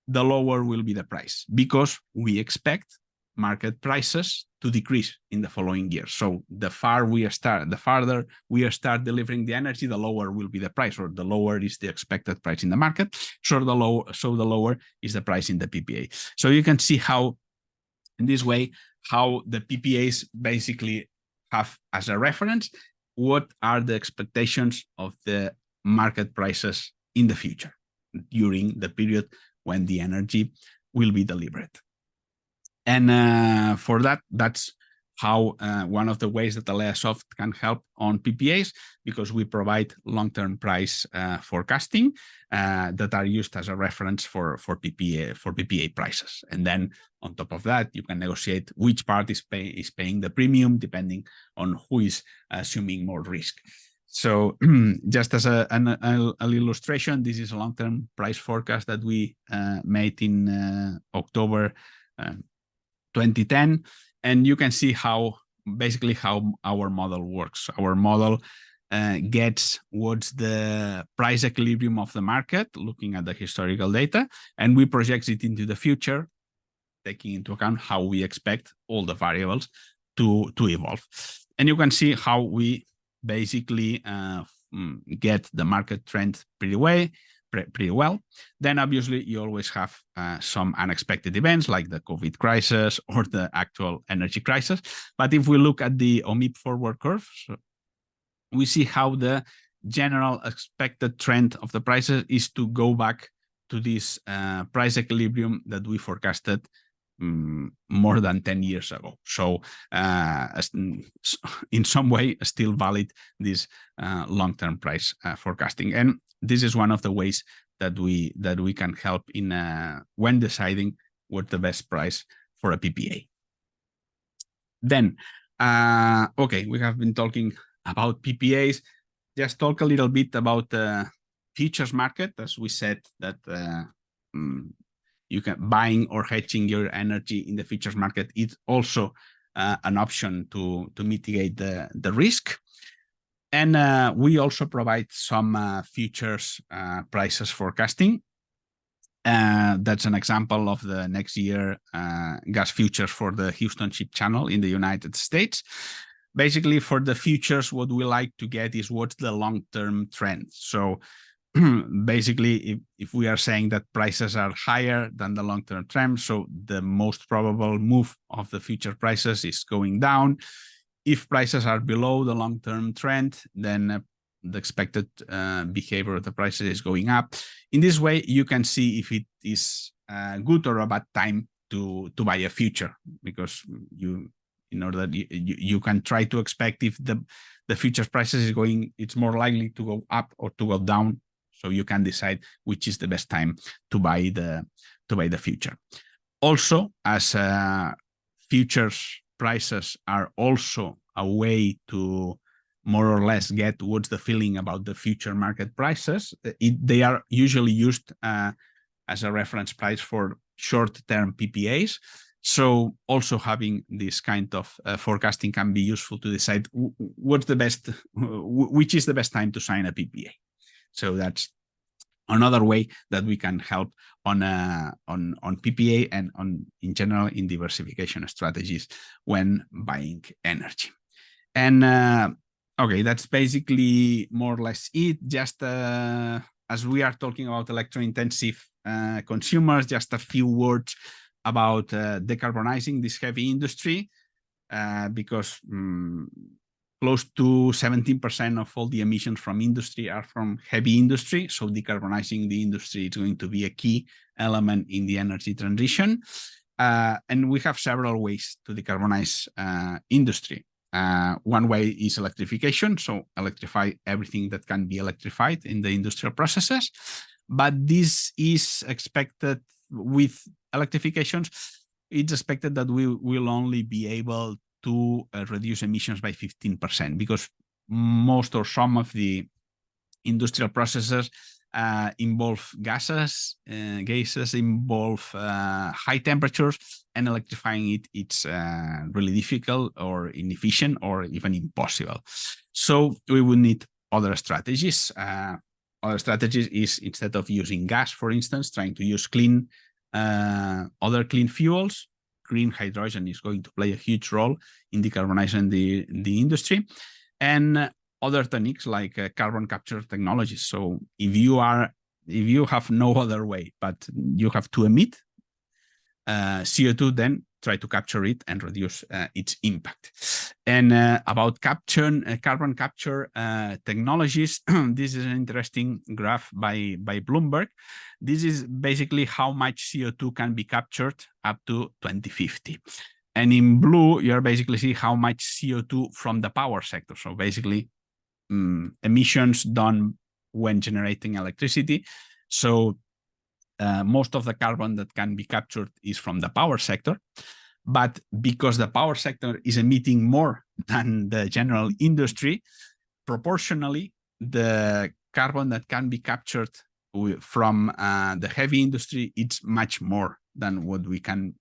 the lower will be the price, because we expect market prices to decrease in the following year. So the farther we start delivering the energy, the lower will be the price, or the lower is the expected price in the market. So the lower is the price in the PPA. So you can see how, in this way, how the PPAs basically have as a reference what are the expectations of the market prices in the future during the period when the energy will be delivered. And for that, that's how one of the ways that AleaSoft can help on PPAs, because we provide long-term price forecasting that are used as a reference for PPA prices. And then on top of that, you can negotiate which part is paying the premium depending on who is assuming more risk. So just as an illustration, this is a long-term price forecast that we made in October 2010. And you can see how basically how our model works. Our model gets what's the price equilibrium of the market, looking at the historical data, and we project it into the future taking into account how we expect all the variables to evolve. And you can see how we basically get the market trend pretty well. Then obviously you always have some unexpected events like the COVID crisis or the actual energy crisis. But if we look at the OMIP forward curve, so we see how the general expected trend of the prices is to go back to this price equilibrium that we forecasted more than 10 years ago. So in some way still valid this long-term price forecasting. And this is one of the ways that we can help in when deciding what's the best price for a PPA. Then, okay, we have been talking about PPAs. Just talk a little bit about the futures market. As we said that you can buying or hedging your energy in the futures market is also an option to mitigate the risk. And we also provide some futures prices forecasting. That's an example of the next year gas futures for the Houston Ship Channel in the United States. Basically, for the futures, what we like to get is what's the long-term trend. So basically, if we are saying that prices are higher than the long-term trend, so the most probable move of the future prices is going down. If prices are below the long-term trend, then the expected behavior of the prices is going up. In this way, you can see if it is a good or a bad time to buy a future, because in order that you can try to expect if the futures prices is going, it's more likely to go up or to go down. So you can decide which is the best time to buy the future. Also, as futures prices are also a way to more or less get what's the feeling about the future market prices. They are usually used as a reference price for short-term PPAs. So also having this kind of forecasting can be useful to decide what's the best, which is the best time to sign a PPA. So that's another way that we can help on PPA and in general in diversification strategies when buying energy. And okay, that's basically more or less it. Just as we are talking about electro-intensive consumers, just a few words about decarbonizing this heavy industry, because close to 17% of all the emissions from industry are from heavy industry. So decarbonizing the industry is going to be a key element in the energy transition. And we have several ways to decarbonize industry. One way is electrification, so electrify everything that can be electrified in the industrial processes. But this is expected with electrifications, it's expected that we will only be able to reduce emissions by 15%, because most or some of the industrial processes involve gases involve high temperatures, and electrifying it's really difficult or inefficient or even impossible. So we will need other strategies. Other strategies is, instead of using gas, for instance, trying to use clean other clean fuels. Green hydrogen is going to play a huge role in decarbonizing the industry, and other techniques like carbon capture technologies. So if you have no other way but you have to emit CO2, then try to capture it and reduce its impact. And about carbon capture technologies, this is an interesting graph by Bloomberg. This is basically how much CO2 can be captured up to 2050. And in blue, you're basically see how much CO2 from the power sector. So basically emissions done when generating electricity. So most of the carbon that can be captured is from the power sector. But because the power sector is emitting more than the general industry, proportionally, the carbon that can be captured from the heavy industry, it's much more than what we can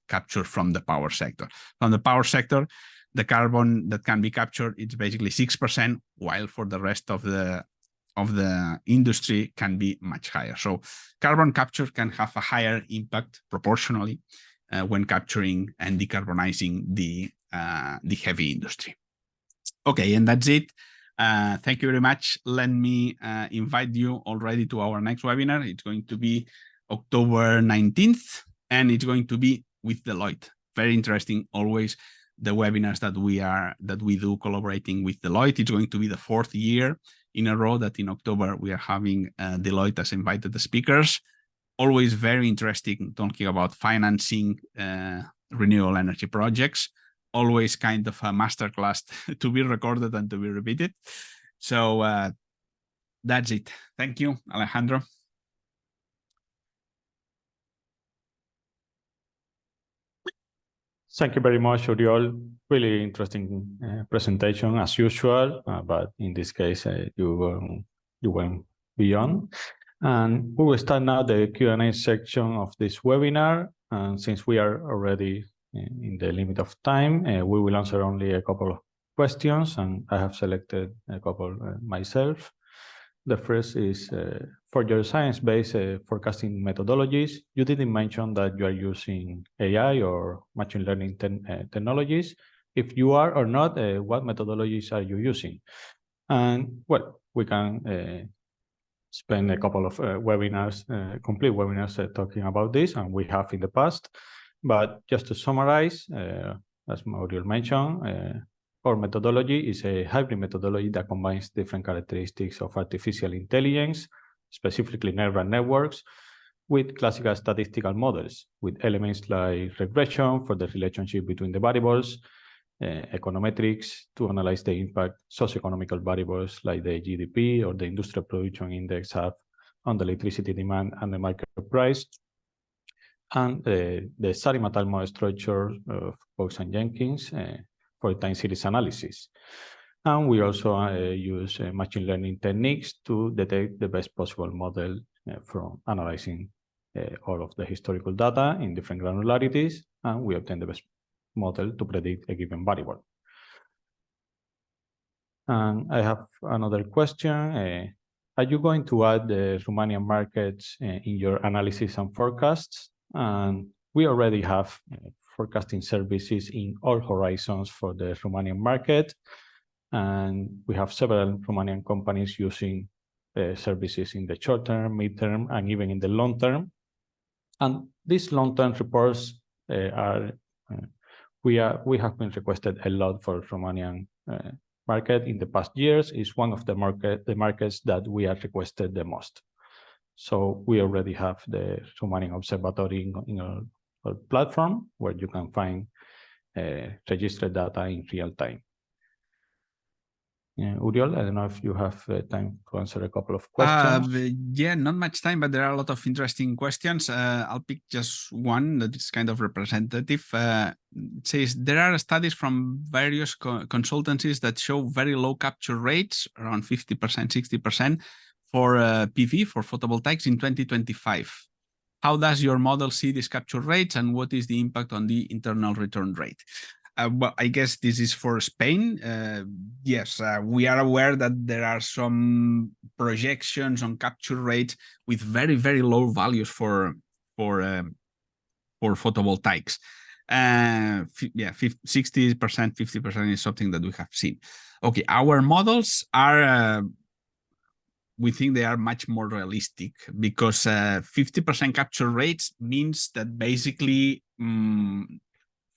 capture from the power sector. From the power sector, the carbon that can be captured, it's basically 6%, while for the rest of the industry can be much higher. So carbon capture can have a higher impact proportionally when capturing and decarbonizing the heavy industry. Okay, and that's it. Thank you very much. Let me invite you already to our next webinar. It's going to be October 19th, and it's going to be with Deloitte. Very interesting, always the webinars that we do collaborating with Deloitte. It's going to be the 4th year in a row that in October we are having Deloitte as invited speakers. Always very interesting talking about financing renewable energy projects. Always kind of a masterclass to be recorded and to be repeated. So that's it. Thank you, Alejandro. Thank you very much, Oriol. Really interesting presentation as usual, but in this case, you went beyond. And we will start now the Q&A section of this webinar. And since we are already in the limit of time, we will answer only a couple of questions, and I have selected a couple myself. The first is, for your science-based forecasting methodologies, you didn't mention that you are using AI or machine learning technologies. If you are or not, what methodologies are you using? And well, we can spend a couple of webinars, complete webinars talking about this, and we have in the past. But just to summarize, as Oriol mentioned, our methodology is a hybrid methodology that combines different characteristics of artificial intelligence, specifically neural networks, with classical statistical models, with elements like regression for the relationship between the variables, econometrics to analyze the impact socioeconomical variables like the GDP or the industrial production index have on the electricity demand and the market price, and the Sari-Matal model structure of Box and Jenkins for time series analysis. And we also use machine learning techniques to detect the best possible model from analyzing all of the historical data in different granularities, and we obtain the best model to predict a given variable. And I have another question. Are you going to add the Romanian markets in your analysis and forecasts? And we already have forecasting services in all horizons for the Romanian market. And we have several Romanian companies using services in the short term, mid-term, and even in the long term. And these long-term reports we have been requested a lot for Romanian market in the past years. Is one of the markets that we are requested the most. So we already have the Romanian Observatory in our platform where you can find registered data in real time. Oriol, I don't know if you have time to answer a couple of questions. Yeah, not much time, but there are a lot of interesting questions. I'll pick just one that is kind of representative. It says, there are studies from various consultancies that show very low capture rates, around 50%, 60%, for PV, for photovoltaics in 2025. How does your model see these capture rates, and what is the impact on the internal return rate? Well, I guess this is for Spain. Yes, we are aware that there are some projections on capture rate with very, very low values for photovoltaics. Yeah, 60%, 50% is something that we have seen. Okay, our models are, we think they are much more realistic, because 50% capture rates means that basically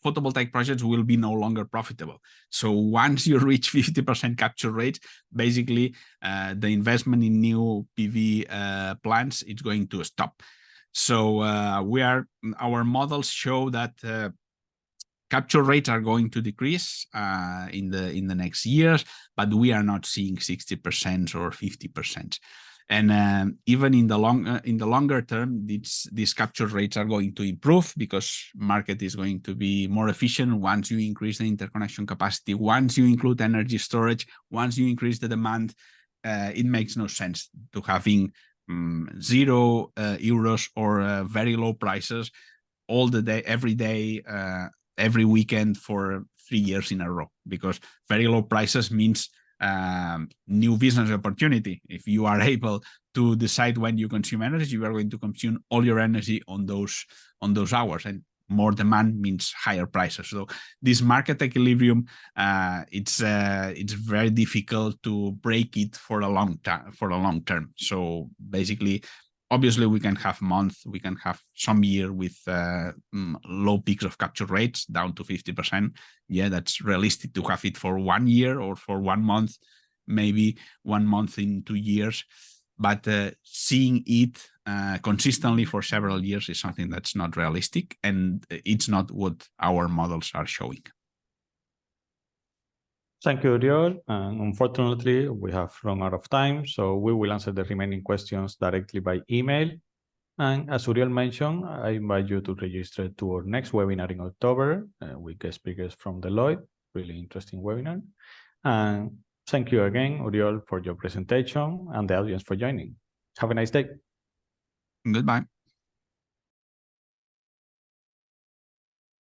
photovoltaic projects will be no longer profitable. So once you reach 50% capture rate, basically the investment in new PV plants is going to stop. So our models show that capture rates are going to decrease in the next years, but we are not seeing 60% or 50%. And even in the longer term, these capture rates are going to improve, because market is going to be more efficient once you increase the interconnection capacity, once you include energy storage, once you increase the demand. It makes no sense to having €0 or very low prices all the day, every day, every weekend for 3 years in a row, because very low prices means new business opportunity. If you are able to decide when you consume energy, you are going to consume all your energy on those hours, and more demand means higher prices. So this market equilibrium, it's very difficult to break it for a long term. So basically, obviously, we can have some year with low peaks of capture rates down to 50%. Yeah, that's realistic to have it for 1 year or for 1 month, maybe 1 month in 2 years. But seeing it consistently for several years is something that's not realistic, and it's not what our models are showing. Thank you, Oriol. And unfortunately, we have run out of time, so we will answer the remaining questions directly by email. And as Oriol mentioned, I invite you to register to our next webinar in October with guest speakers from Deloitte. Really interesting webinar. And thank you again, Oriol, for your presentation and the audience for joining. Have a nice day. Goodbye.